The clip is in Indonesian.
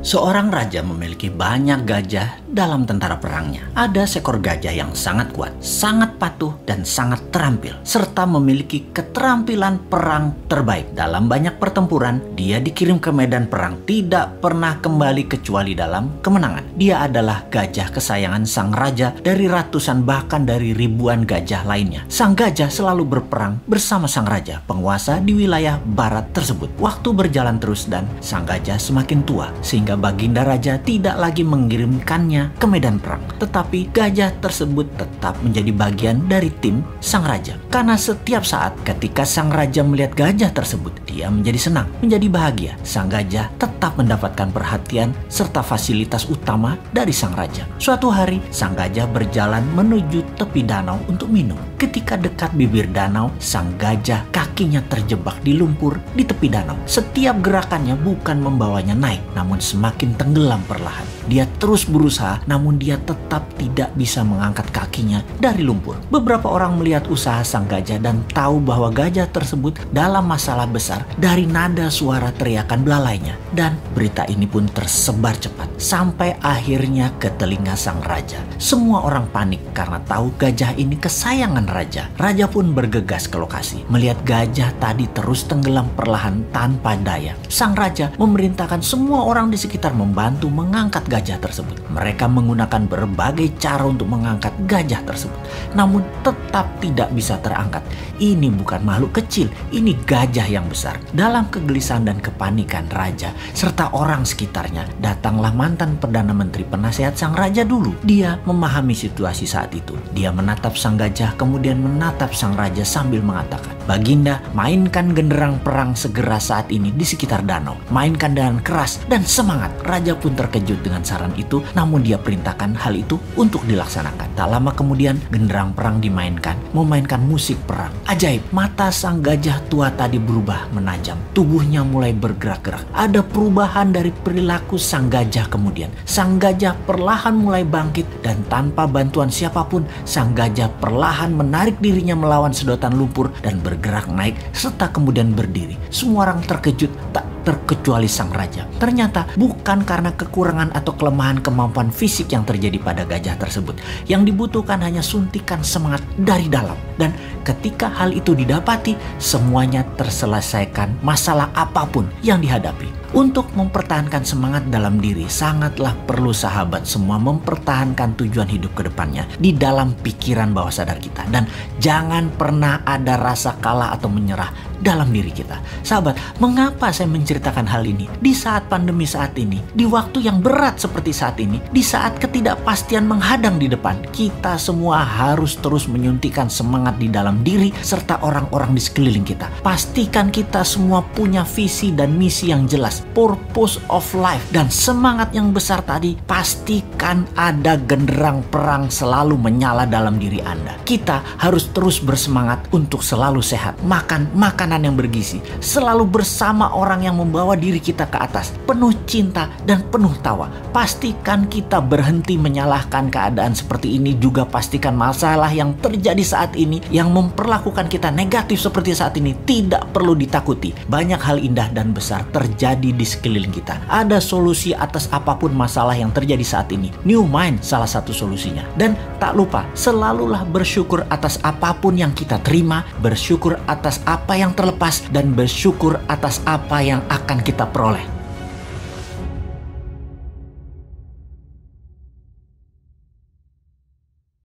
Seorang raja memiliki banyak gajah dalam tentara perangnya. Ada seekor gajah yang sangat kuat, sangat patuh, dan sangat terampil, serta memiliki keterampilan perang terbaik. Dalam banyak pertempuran, dia dikirim ke medan perang, tidak pernah kembali kecuali dalam kemenangan. Dia adalah gajah kesayangan sang raja dari ratusan bahkan dari ribuan gajah lainnya. Sang gajah selalu berperang bersama sang raja, penguasa di wilayah barat tersebut. Waktu berjalan terus dan sang gajah semakin tua, sehingga baginda raja tidak lagi mengirimkannya ke medan perang. Tetapi gajah tersebut tetap menjadi bagian dari tim sang raja. Karena setiap saat ketika sang raja melihat gajah tersebut, dia menjadi senang, menjadi bahagia. Sang gajah tetap mendapatkan perhatian serta fasilitas utama dari sang raja. Suatu hari, sang gajah berjalan menuju tepi danau untuk minum. Ketika dekat bibir danau, sang gajah kakinya terjebak di lumpur di tepi danau. Setiap gerakannya bukan membawanya naik, namun semakin tenggelam perlahan. Dia terus berusaha, namun dia tetap tidak bisa mengangkat kakinya dari lumpur. Beberapa orang melihat usaha sang gajah dan tahu bahwa gajah tersebut dalam masalah besar dari nada suara teriakan belalainya. Dan berita ini pun tersebar cepat sampai akhirnya ke telinga sang raja. Semua orang panik karena tahu gajah ini kesayangan raja. Raja pun bergegas ke lokasi. Melihat gajah tadi terus tenggelam perlahan tanpa daya, sang raja memerintahkan semua orang di sekitar membantu mengangkat gajah tersebut. Mereka menggunakan berbagai cara untuk mengangkat gajah tersebut, namun tetap tidak bisa terangkat. Ini bukan makhluk kecil, ini gajah yang besar. Dalam kegelisahan dan kepanikan raja serta orang sekitarnya, datanglah mantan Perdana Menteri penasehat sang raja dulu. Dia memahami situasi saat itu. Dia menatap sang gajah, kemudian menatap sang raja sambil mengatakan, "Baginda, mainkan genderang perang segera saat ini di sekitar danau. Mainkan dengan keras dan semangat." Raja pun terkejut dengan saran itu, namun dia perintahkan hal itu untuk dilaksanakan. Tak lama kemudian, genderang perang dimainkan, memainkan musik perang. Ajaib, mata sang gajah tua tadi berubah menajam. Tubuhnya mulai bergerak-gerak. Ada perubahan dari perilaku sang gajah kemudian. Sang gajah perlahan mulai bangkit dan tanpa bantuan siapapun, sang gajah perlahan menarik dirinya melawan sedotan lumpur dan bergerak naik serta kemudian berdiri. Semua orang terkejut, tak terkecuali sang raja. Ternyata bukan karena kekurangan atau kelemahan kemampuan fisik yang terjadi pada gajah tersebut. Yang dibutuhkan hanya suntikan semangat dari dalam. Dan ketika hal itu didapati, semuanya terselesaikan masalah apapun yang dihadapi. Untuk mempertahankan semangat dalam diri, sangatlah perlu sahabat semua mempertahankan tujuan hidup ke depannya di dalam pikiran bawah sadar kita. Dan jangan pernah ada rasa kalah atau menyerah dalam diri kita. Sahabat, mengapa saya menceritakan hal ini? Di saat pandemi saat ini, di waktu yang berat seperti saat ini, di saat ketidakpastian menghadang di depan, kita semua harus terus menyuntikkan semangat di dalam diri serta orang-orang di sekeliling kita. Pastikan kita semua punya visi dan misi yang jelas, purpose of life, dan semangat yang besar tadi. Pastikan ada genderang perang selalu menyala dalam diri Anda. Kita harus terus bersemangat untuk selalu sehat, makan makanan yang bergizi, selalu bersama orang yang membawa diri kita ke atas, penuh cinta dan penuh tawa. Pastikan kita berhenti menyalahkan keadaan seperti ini. Juga pastikan masalah yang terjadi saat ini yang memperlakukan kita negatif seperti saat ini tidak perlu ditakuti. Banyak hal indah dan besar terjadi di sekeliling kita. Ada solusi atas apapun masalah yang terjadi saat ini. New Mind salah satu solusinya. Dan tak lupa, selalulah bersyukur atas apapun yang kita terima, bersyukur atas apa yang terlepas, dan bersyukur atas apa yang akan kita peroleh.